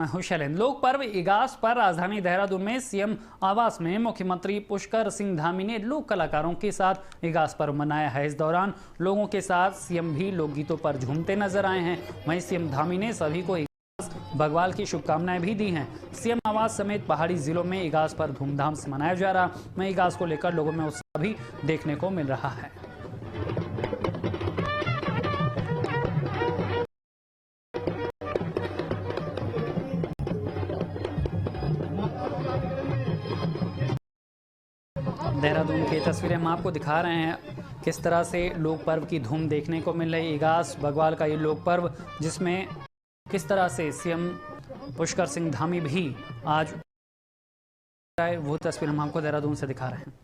हूं शैलेंद्र। लोक पर्व इगास पर राजधानी देहरादून में सीएम आवास में मुख्यमंत्री पुष्कर सिंह धामी ने लोक कलाकारों के साथ इगास पर्व मनाया है। इस दौरान लोगों के साथ सीएम भी लोकगीतों पर झूमते नजर आए हैं। वहीं सीएम धामी ने सभी को इगास बग्वाल की शुभकामनाएं भी दी हैं। सीएम आवास समेत पहाड़ी जिलों में इगास पर्व धूमधाम से मनाया जा रहा। वहीं इगास को लेकर लोगों में उत्साह भी देखने को मिल रहा है। देहरादून की तस्वीरें हम आपको दिखा रहे हैं, किस तरह से लोक पर्व की धूम देखने को मिल रही। इगास बग्वाल का ये लोक पर्व, जिसमें किस तरह से सीएम पुष्कर सिंह धामी भी आज, वो तस्वीर हम आपको देहरादून से दिखा रहे हैं।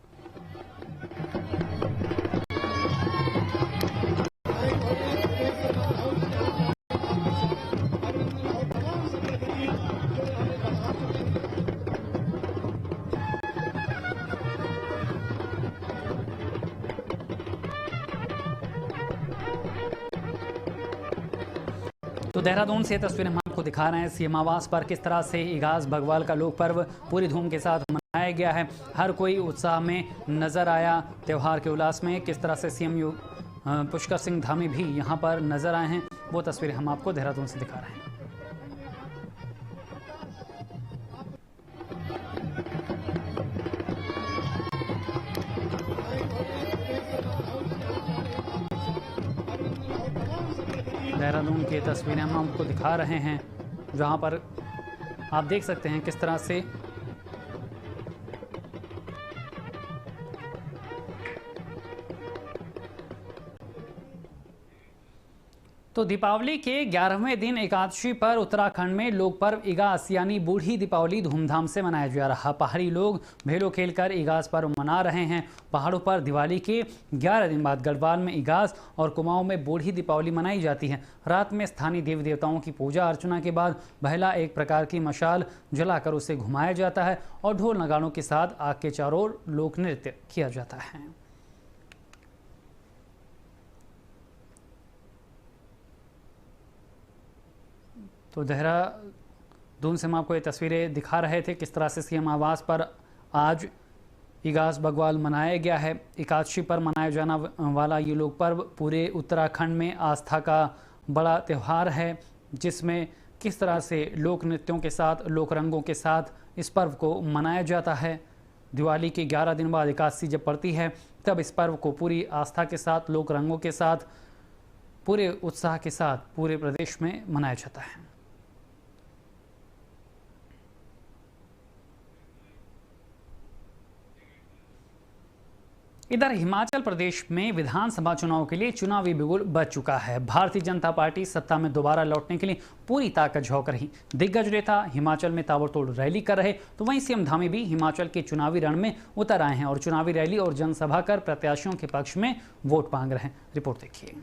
तो देहरादून से तस्वीरें हम आपको दिखा रहे हैं। सीएम आवास पर किस तरह से इगास बग्वाल का लोक पर्व पूरी धूम के साथ मनाया गया है। हर कोई उत्साह में नजर आया। त्यौहार के उल्लास में किस तरह से सीएम पुष्कर सिंह धामी भी यहां पर नजर आए हैं, वो तस्वीरें हम आपको देहरादून से दिखा रहे हैं। देहरादून की तस्वीरें हम आपको दिखा रहे हैं, जहां पर आप देख सकते हैं किस तरह से तो दीपावली के 11वें दिन एकादशी पर उत्तराखंड में लोक पर्व इगास यानी बूढ़ी दीपावली धूमधाम से मनाया जा रहा। पहाड़ी लोग भेलो खेलकर इगास पर्व मना रहे हैं। पहाड़ों पर दिवाली के 11 दिन बाद गढ़वाल में इगास और कुमाऊं में बूढ़ी दीपावली मनाई जाती है। रात में स्थानीय देवी देवताओं की पूजा अर्चना के बाद बहला, एक प्रकार की मशाल जलाकर उसे घुमाया जाता है और ढोल नगाड़ों के साथ आग के चारों ओर लोक नृत्य किया जाता है। तो देहरादून से हम आपको ये तस्वीरें दिखा रहे थे, किस तरह से सीएम आवास पर आज इगास बग्वाल मनाया गया है। एकादशी पर मनाया जाना वाला ये लोक पर्व पूरे उत्तराखंड में आस्था का बड़ा त्यौहार है, जिसमें किस तरह से लोक नृत्यों के साथ, लोक रंगों के साथ इस पर्व को मनाया जाता है। दिवाली के 11 दिन बाद एकादशी जब पड़ती है, तब इस पर्व को पूरी आस्था के साथ, लोक रंगों के साथ, पूरे उत्साह के साथ पूरे प्रदेश में मनाया जाता है। इधर हिमाचल प्रदेश में विधानसभा चुनाव के लिए चुनावी बिगुल बज चुका है। भारतीय जनता पार्टी सत्ता में दोबारा लौटने के लिए पूरी ताकत झोंक रही। दिग्गज नेता हिमाचल में ताबड़तोड़ रैली कर रहे, तो वहीं सीएम धामी भी हिमाचल के चुनावी रण में उतर आए हैं और चुनावी रैली और जनसभा कर प्रत्याशियों के पक्ष में वोट मांग रहे हैं। रिपोर्ट देखिए।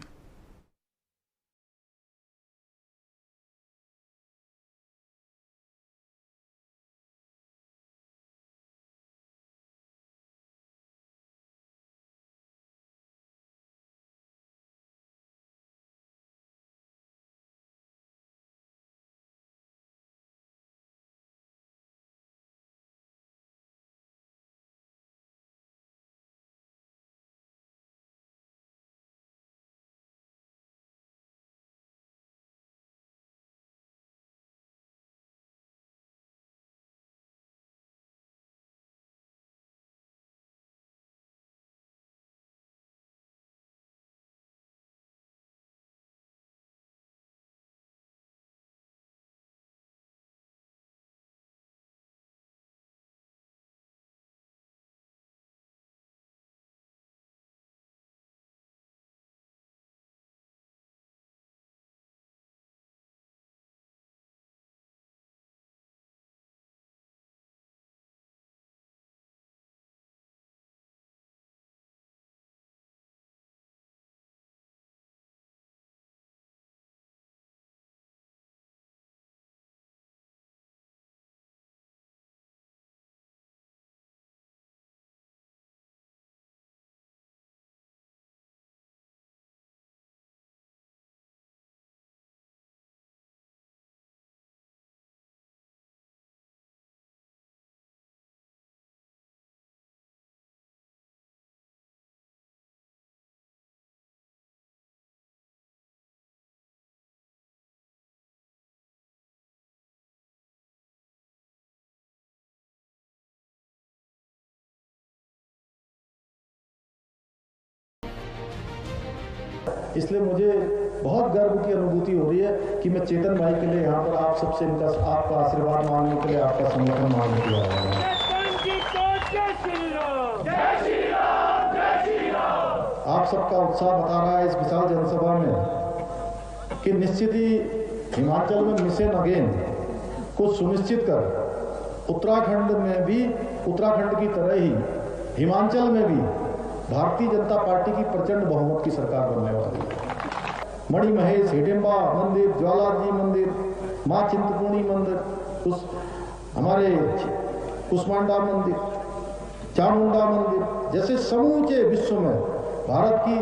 इसलिए मुझे बहुत गर्व की अनुभूति हो रही है कि मैं चेतन भाई के लिए यहाँ पर आप सबसे आपका आशीर्वाद मांगने के लिए, आपका समर्थन मांगने के लिए आया हूँ। आप सबका उत्साह बता रहा है इस विशाल जनसभा में कि निश्चित ही हिमाचल में मिशन अगेन को सुनिश्चित कर उत्तराखंड में भी, उत्तराखंड की तरह ही हिमाचल में भी भारतीय जनता पार्टी की प्रचंड बहुमत की सरकार बनने वाली है। मणिमहेश, हिडिंबा मंदिर, ज्वालाजी मंदिर, माँ चिंतपूर्णी मंदिर, हमारे कुष्मांडा मंदिर, चामुंडा मंदिर जैसे समूचे विश्व में भारत की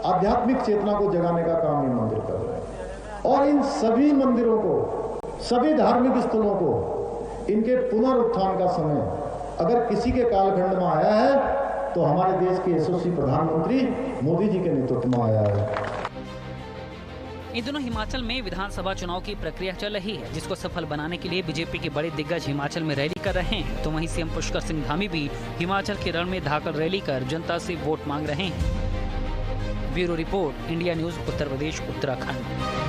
आध्यात्मिक चेतना को जगाने का काम ये मंदिर कर रहे हैं। और इन सभी मंदिरों को, सभी धार्मिक स्थलों को, इनके पुनरुत्थान का समय अगर किसी के कालखंड में आया है तो हमारे देश के यशस्वी प्रधानमंत्री मोदी जी के नेतृत्व में आया है। इन दिनों हिमाचल में विधानसभा चुनाव की प्रक्रिया चल रही है, जिसको सफल बनाने के लिए बीजेपी के बड़े दिग्गज हिमाचल में रैली कर रहे हैं। तो वहीं सीएम पुष्कर सिंह धामी भी हिमाचल के रण में धाकड़ रैली कर जनता से वोट मांग रहे हैं। Bureau report, India news, Uttar Pradesh, Uttarakhand.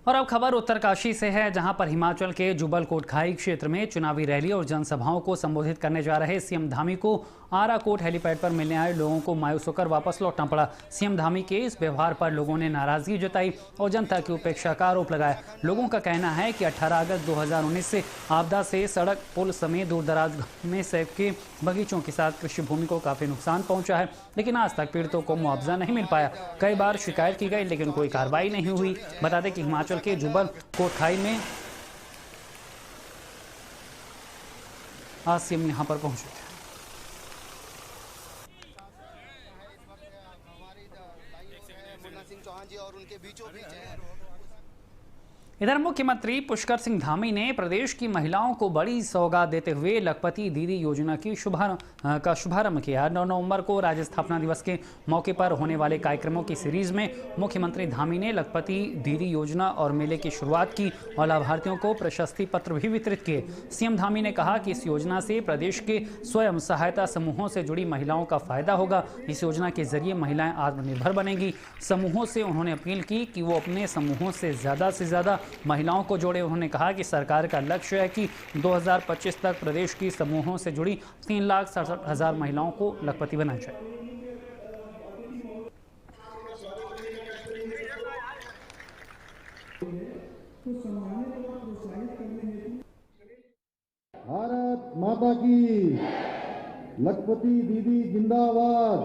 और अब खबर उत्तरकाशी से है, जहां पर हिमाचल के जुब्बल कोटखाई क्षेत्र में चुनावी रैली और जनसभाओं को संबोधित करने जा रहे सीएम धामी को आराकोट हेलीपैड पर मिलने आए लोगों को मायूस होकर वापस लौटना पड़ा। सीएम धामी के इस व्यवहार पर लोगों ने नाराजगी जताई और जनता की उपेक्षा का आरोप लगाया। लोगों का कहना है कि 18 अगस्त 2019 से आपदा से सड़क, पुल समेत दूरदराज में सेब के बगीचों के साथ कृषि भूमि को काफी नुकसान पहुंचा है, लेकिन आज तक पीड़ितों को मुआवजा नहीं मिल पाया। कई बार शिकायत की गई, लेकिन कोई कार्रवाई नहीं हुई। बता दें कि हिमाचल के जुब्बल कोटखाई में आज सीएम यहां पर पहुंचे थे। इधर मुख्यमंत्री पुष्कर सिंह धामी ने प्रदेश की महिलाओं को बड़ी सौगात देते हुए लखपति दीदी योजना की शुभारंभ किया। 9 नवंबर को राज्य स्थापना दिवस के मौके पर होने वाले कार्यक्रमों की सीरीज में मुख्यमंत्री धामी ने लखपति दीदी योजना और मेले की शुरुआत की और लाभार्थियों को प्रशस्ति पत्र भी वितरित किए। सीएम धामी ने कहा कि इस योजना से प्रदेश के स्वयं सहायता समूहों से जुड़ी महिलाओं का फायदा होगा। इस योजना के जरिए महिलाएं आत्मनिर्भर बनेंगी। समूहों से उन्होंने अपील की कि वो अपने समूहों से ज्यादा महिलाओं को जोड़े। उन्होंने कहा कि सरकार का लक्ष्य है कि 2025 तक प्रदेश की समूहों से जुड़ी 3,67,000 महिलाओं को लखपति बनाया जाए। भारत माता की, लखपति दीदी जिंदाबाद,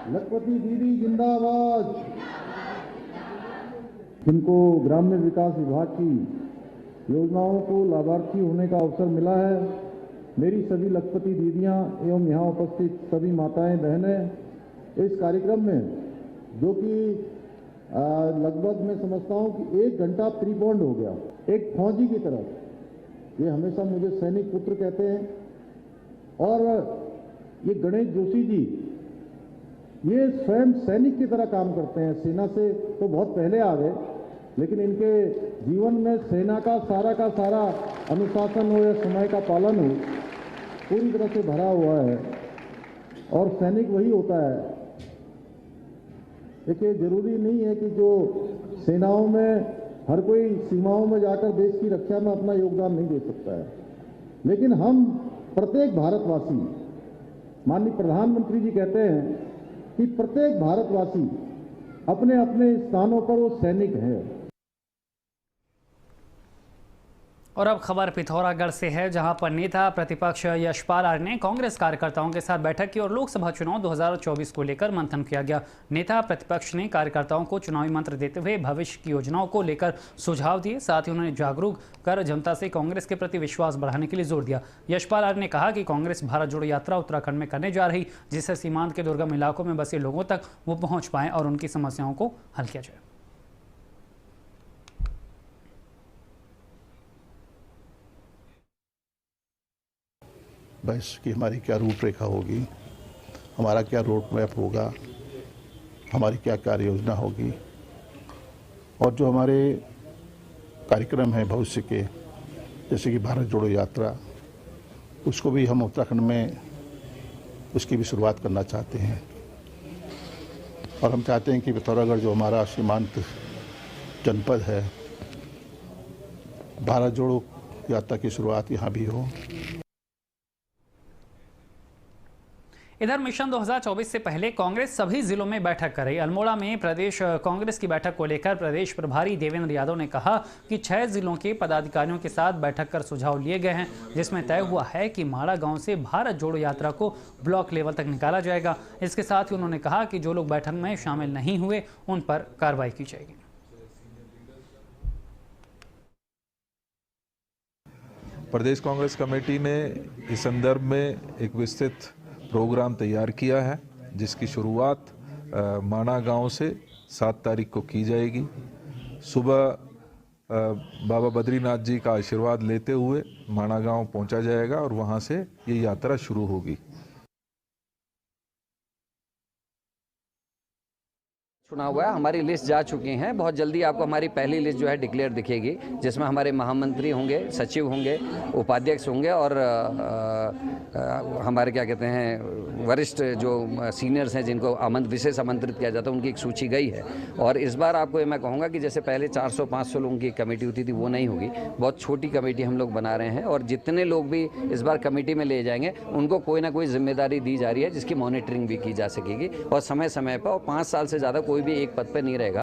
लखपति दीदी जिंदाबाद। जिनको ग्राम्य विकास विभाग की योजनाओं को लाभार्थी होने का अवसर मिला है, मेरी सभी लखपति दीदियां एवं यहाँ उपस्थित सभी माताएं बहनें इस कार्यक्रम में, जो कि लगभग मैं समझता हूँ कि 1 घंटा प्रीपोन्ड हो गया, एक फौजी की तरह, ये हमेशा मुझे सैनिक पुत्र कहते हैं। और ये गणेश जोशी जी, ये स्वयं सैनिक की तरह काम करते हैं। सेना से तो बहुत पहले आ गए, लेकिन इनके जीवन में सेना का सारा अनुशासन हो या समय का पालन हो, पूरी तरह से भरा हुआ है। और सैनिक वही होता है। देखिए, जरूरी नहीं है कि जो सेनाओं में हर कोई सीमाओं में जाकर देश की रक्षा में अपना योगदान नहीं दे सकता है, लेकिन हम प्रत्येक भारतवासी, माननीय प्रधानमंत्री जी कहते हैं कि प्रत्येक भारतवासी अपने अपने स्थानों पर वो सैनिक है। और अब खबर पिथौरागढ़ से है, जहां पर नेता प्रतिपक्ष यशपाल आर्य ने कांग्रेस कार्यकर्ताओं के साथ बैठक की और लोकसभा चुनाव 2024 को लेकर मंथन किया गया। नेता प्रतिपक्ष ने कार्यकर्ताओं को चुनावी मंत्र देते हुए भविष्य की योजनाओं को लेकर सुझाव दिए। साथ ही उन्होंने जागरूक कर जनता से कांग्रेस के प्रति विश्वास बढ़ाने के लिए जोर दिया। यशपाल आर्य ने कहा कि कांग्रेस भारत जोड़ो यात्रा उत्तराखंड में करने जा रही, जिससे सीमांत के दुर्गम इलाकों में बसे लोगों तक वो पहुंच पाए और उनकी समस्याओं को हल किया जाए। बस कि हमारी क्या रूपरेखा होगी, हमारा क्या रोड मैप होगा, हमारी क्या कार्य योजना होगी, और जो हमारे कार्यक्रम है भविष्य के, जैसे कि भारत जोड़ो यात्रा, उसको भी हम उत्तराखंड में उसकी भी शुरुआत करना चाहते हैं। और हम चाहते हैं कि पिथौरागढ़ जो हमारा सीमांत जनपद है, भारत जोड़ो यात्रा की शुरुआत यहाँ भी हो। इधर मिशन 2024 से पहले कांग्रेस सभी जिलों में बैठक कर रही। अल्मोड़ा में प्रदेश कांग्रेस की बैठक को लेकर प्रदेश प्रभारी देवेंद्र यादव ने कहा कि 6 जिलों के पदाधिकारियों के साथ बैठक कर सुझाव लिए गए हैं, जिसमें तय हुआ है कि माड़ा गांव से भारत जोड़ो यात्रा को ब्लॉक लेवल तक निकाला जाएगा। इसके साथ ही उन्होंने कहा कि जो लोग बैठक में शामिल नहीं हुए उन पर कार्रवाई की जाएगी। प्रदेश कांग्रेस कमेटी ने इस संदर्भ में एक विस्तृत प्रोग्राम तैयार किया है, जिसकी शुरुआत माना गांव से 7 तारीख को की जाएगी। सुबह बाबा बद्रीनाथ जी का आशीर्वाद लेते हुए माना गांव पहुंचा जाएगा और वहां से ये यात्रा शुरू होगी। चुनाव हुआ है, हमारी लिस्ट जा चुकी हैं। बहुत जल्दी आपको हमारी पहली लिस्ट जो है डिक्लेयर दिखेगी, जिसमें हमारे महामंत्री होंगे, सचिव होंगे, उपाध्यक्ष होंगे और हमारे क्या कहते हैं वरिष्ठ जो सीनियर्स हैं जिनको विशेष आमंत्रित किया जाता है, उनकी एक सूची गई है। और इस बार आपको मैं कहूँगा कि जैसे पहले 400-500 लोगों की कमेटी होती थी, वो नहीं होगी। बहुत छोटी कमेटी हम लोग बना रहे हैं और जितने लोग भी इस बार कमेटी में ले जाएंगे उनको कोई ना कोई जिम्मेदारी दी जा रही है, जिसकी मॉनिटरिंग भी की जा सकेगी और समय समय पर। और 5 साल से ज़्यादा कोई भी एक पद पर नहीं रहेगा।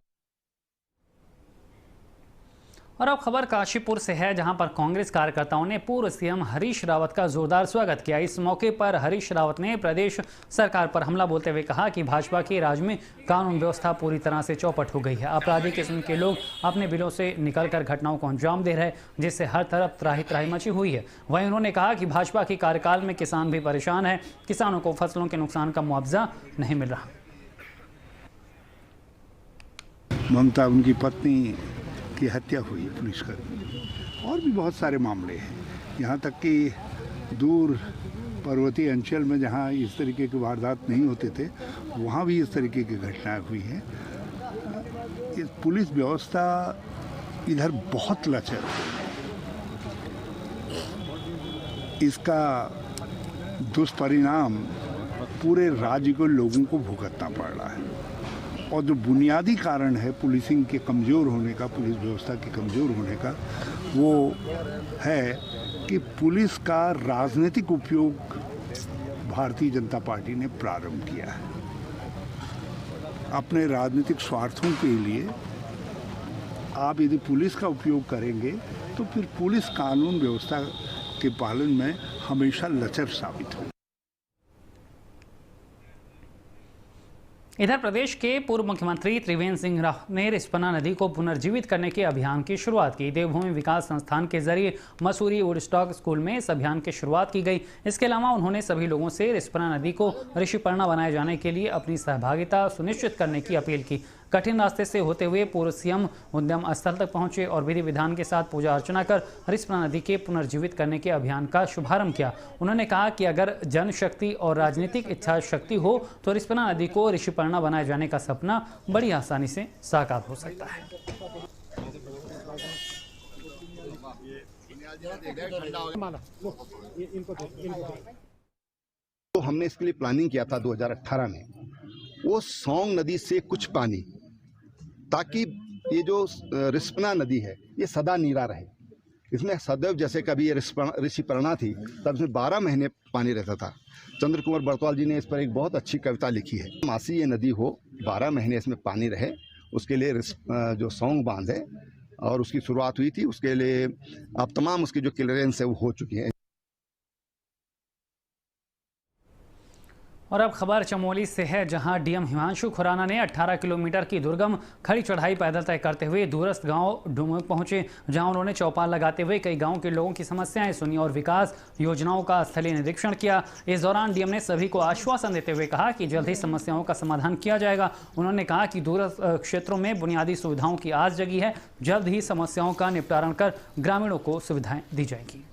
और अब खबर काशीपुर से है, जहां पर कांग्रेस कार्यकर्ताओं ने पूर्व सीएम हरीश रावत का जोरदार स्वागत किया। इस मौके पर हरीश रावत ने प्रदेश सरकार पर हमला बोलते हुए कहा कि भाजपा के राज में कानून व्यवस्था पूरी तरह से चौपट हो गई है। आपराधिक किस्म के लोग अपने बिलों से निकलकर घटनाओं को अंजाम दे रहे हैं, जिससे हर तरफ त्राही त्राही मची हुई है। वहीं उन्होंने कहा कि भाजपा के कार्यकाल में किसान भी परेशान है, किसानों को फसलों के नुकसान का मुआवजा नहीं मिल रहा। ममता उनकी पत्नी की हत्या हुई पुलिसकर्मी, और भी बहुत सारे मामले हैं। यहाँ तक कि दूर पर्वतीय अंचल में जहाँ इस तरीके की वारदात नहीं होते थे, वहाँ भी इस तरीके की घटनाएं हुई हैं। इस पुलिस व्यवस्था इधर बहुत लचर है। इसका दुष्परिणाम पूरे राज्य को लोगों को भुगतना पड़ रहा है। और जो बुनियादी कारण है पुलिसिंग के कमज़ोर होने का, पुलिस व्यवस्था के कमज़ोर होने का, वो है कि पुलिस का राजनीतिक उपयोग भारतीय जनता पार्टी ने प्रारंभ किया है। अपने राजनीतिक स्वार्थों के लिए आप यदि पुलिस का उपयोग करेंगे तो फिर पुलिस कानून व्यवस्था के पालन में हमेशा लचर साबित होगी। इधर प्रदेश के पूर्व मुख्यमंत्री त्रिवेंद्र सिंह रावत ने रिस्पना नदी को पुनर्जीवित करने के अभियान की शुरुआत की। देवभूमि विकास संस्थान के जरिए मसूरी वुडस्टॉक स्कूल में इस अभियान की शुरुआत की गई। इसके अलावा उन्होंने सभी लोगों से रिस्पना नदी को ऋषिपर्णा बनाए जाने के लिए अपनी सहभागिता सुनिश्चित करने की अपील की। कठिन रास्ते से होते हुए पूर्व सीएम उद्यम स्थल तक पहुंचे और विधि विधान के साथ पूजा अर्चना कर रिस्पना नदी के पुनर्जीवित करने के अभियान का शुभारंभ किया। उन्होंने कहा कि अगर जनशक्ति और राजनीतिक इच्छा शक्ति हो तो रिस्पना नदी को ऋषिपर्णा बनाए जाने का सपना बड़ी आसानी से साकार हो सकता है। तो हमने इसके लिए प्लानिंग किया था 2018 में, वो सौंग नदी से कुछ पानी, ताकि ये जो रिस्पना नदी है ये सदा नीरा रहे। इसमें सदैव, जैसे कभी ये ऋषिपर्णा थी तब इसमें 12 महीने पानी रहता था। चंद्र कुमार बरतवाल जी ने इस पर एक बहुत अच्छी कविता लिखी है। मासी ये नदी हो, 12 महीने इसमें पानी रहे, उसके लिए जो सौंग बांध है और उसकी शुरुआत हुई थी, उसके लिए अब तमाम उसकी जो क्लियरेंस है वो हो चुकी है। और अब खबर चमोली से है, जहां डीएम हिमांशु खुराना ने 18 किलोमीटर की दुर्गम खड़ी चढ़ाई पैदल तय करते हुए दूरस्थ गांव डुमुक पहुंचे, जहां उन्होंने चौपाल लगाते हुए कई गांवों के लोगों की समस्याएं सुनी और विकास योजनाओं का स्थलीय निरीक्षण किया। इस दौरान डीएम ने सभी को आश्वासन देते हुए कहा कि जल्द ही समस्याओं का समाधान किया जाएगा। उन्होंने कहा कि दूरस्थ क्षेत्रों में बुनियादी सुविधाओं की आस जगी है, जल्द ही समस्याओं का निपटारण कर ग्रामीणों को सुविधाएं दी जाएंगी।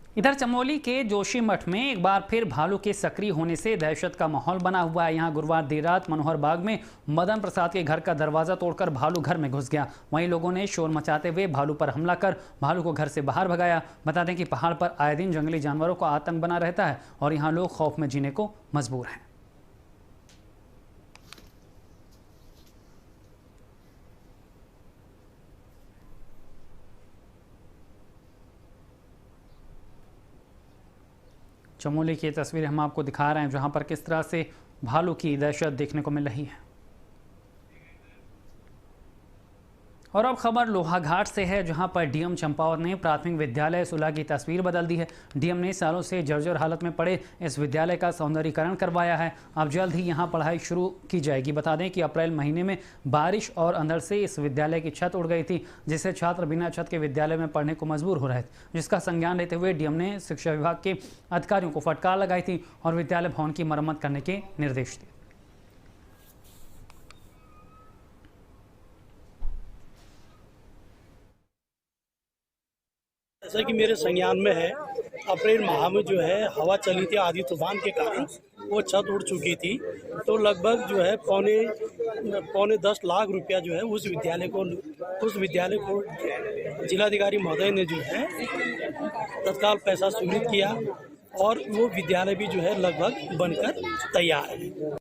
इधर चमोली के जोशीमठ में एक बार फिर भालू के सक्रिय होने से दहशत का माहौल बना हुआ है। यहां गुरुवार देर रात मनोहर बाग में मदन प्रसाद के घर का दरवाजा तोड़कर भालू घर में घुस गया। वहीं लोगों ने शोर मचाते हुए भालू पर हमला कर भालू को घर से बाहर भगाया। बता दें कि पहाड़ पर आए दिन जंगली जानवरों का आतंक बना रहता है और यहाँ लोग खौफ में जीने को मजबूर हैं। चमोली की तस्वीरें हम आपको दिखा रहे हैं जहां पर किस तरह से भालू की दहशत देखने को मिल रही है। और अब खबर लोहाघाट से है जहां पर डीएम चंपावत ने प्राथमिक विद्यालय सुला की तस्वीर बदल दी है। डीएम ने सालों से जर्जर हालत में पड़े इस विद्यालय का सौंदर्यीकरण करवाया है। अब जल्द ही यहां पढ़ाई शुरू की जाएगी। बता दें कि अप्रैल महीने में बारिश और अंधड़ से इस विद्यालय की छत उड़ गई थी, जिससे छात्र बिना छत के विद्यालय में पढ़ने को मजबूर हो रहे थे, जिसका संज्ञान लेते हुए डीएम ने शिक्षा विभाग के अधिकारियों को फटकार लगाई थी और विद्यालय भवन की मरम्मत करने के निर्देश दिए। जैसा कि मेरे संज्ञान में है, अप्रैल माह में जो है हवा चली थी आधी तूफान के कारण वो छत उड़ चुकी थी। तो लगभग जो है पौने 10 लाख रुपया जो है उस विद्यालय को जिलाधिकारी महोदय ने जो है तत्काल पैसा स्वीकृत किया और वो विद्यालय भी जो है लगभग बनकर तैयार है।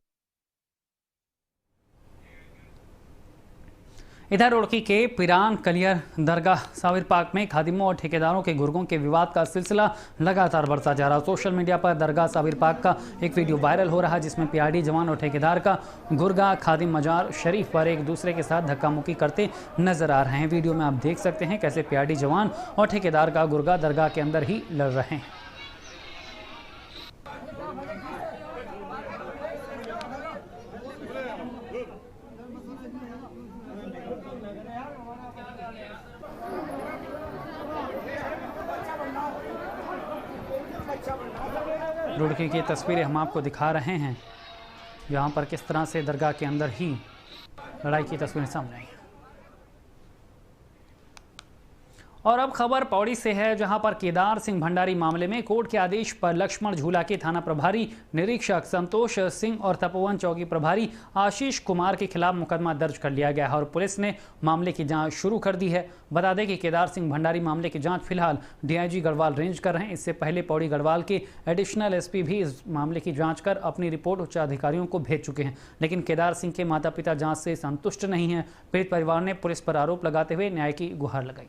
इधर रुड़की के पिरान कलियर दरगाह साबिर पार्क में खादिमों और ठेकेदारों के गुर्गों के विवाद का सिलसिला लगातार बढ़ता जा रहा। सोशल मीडिया पर दरगाह साबिर पार्क का एक वीडियो वायरल हो रहा है जिसमें पीआरडी जवान और ठेकेदार का गुर्गा खादिम मजार शरीफ पर एक दूसरे के साथ धक्का मुक्की करते नजर आ रहे हैं। वीडियो में आप देख सकते हैं कैसे पीआरडी जवान और ठेकेदार का गुर्गा दरगाह के अंदर ही लड़ रहे हैं। रुड़की की तस्वीरें हम आपको दिखा रहे हैं यहाँ पर किस तरह से दरगाह के अंदर ही लड़ाई की तस्वीरें सामने आई हैं। और अब खबर पौड़ी से है जहां पर केदार सिंह भंडारी मामले में कोर्ट के आदेश पर लक्ष्मण झूला के थाना प्रभारी निरीक्षक संतोष सिंह और तपोवन चौकी प्रभारी आशीष कुमार के खिलाफ मुकदमा दर्ज कर लिया गया है और पुलिस ने मामले की जांच शुरू कर दी है। बता दें कि केदार सिंह भंडारी मामले की जांच फिलहाल डीआईजी गढ़वाल रेंज कर रहे हैं। इससे पहले पौड़ी गढ़वाल के एडिशनल एसपी भी इस मामले की जांच कर अपनी रिपोर्ट उच्च अधिकारियों को भेज चुके हैं, लेकिन केदार सिंह के माता पिता जांच से संतुष्ट नहीं है। पीड़ित परिवार ने पुलिस पर आरोप लगाते हुए न्याय की गुहार लगाई।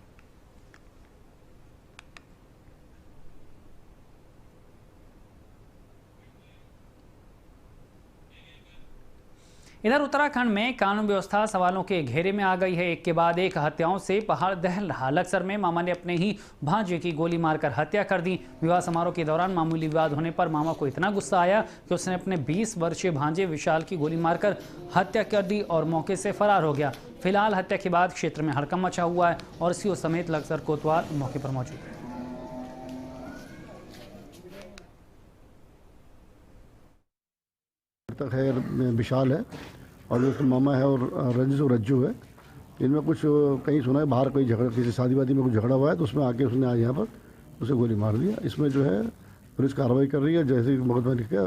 इधर उत्तराखंड में कानून व्यवस्था सवालों के घेरे में आ गई है। एक के बाद एक हत्याओं से पहाड़ दहल रहा। लक्सर में मामा ने अपने ही भांजे की गोली मारकर हत्या कर दी। विवाह समारोह के दौरान मामूली विवाद होने पर मामा को इतना गुस्सा आया कि उसने अपने 20 वर्षीय भांजे विशाल की गोली मारकर हत्या कर दी और मौके से फरार हो गया। फिलहाल हत्या के बाद क्षेत्र में हड़कंप मचा हुआ है और सीओ समेत लक्सर कोतवाल मौके पर मौजूद है। विशाल है और जो मामा है और रज्जू है। इनमें कुछ कहीं सुना है बाहर कोई झगड़ा, किसी शादी वादी में कुछ झगड़ा हुआ है तो उसमें आके उसने आज यहाँ पर उसे गोली मार दिया। इसमें जो है पुलिस कार्रवाई कर रही है जैसे मुकदमा लिख गया।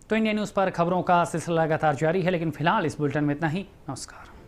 तो इंडिया न्यूज़ पर खबरों का सिलसिला लगातार जारी है, लेकिन फिलहाल इस बुलेटिन में इतना ही। नमस्कार।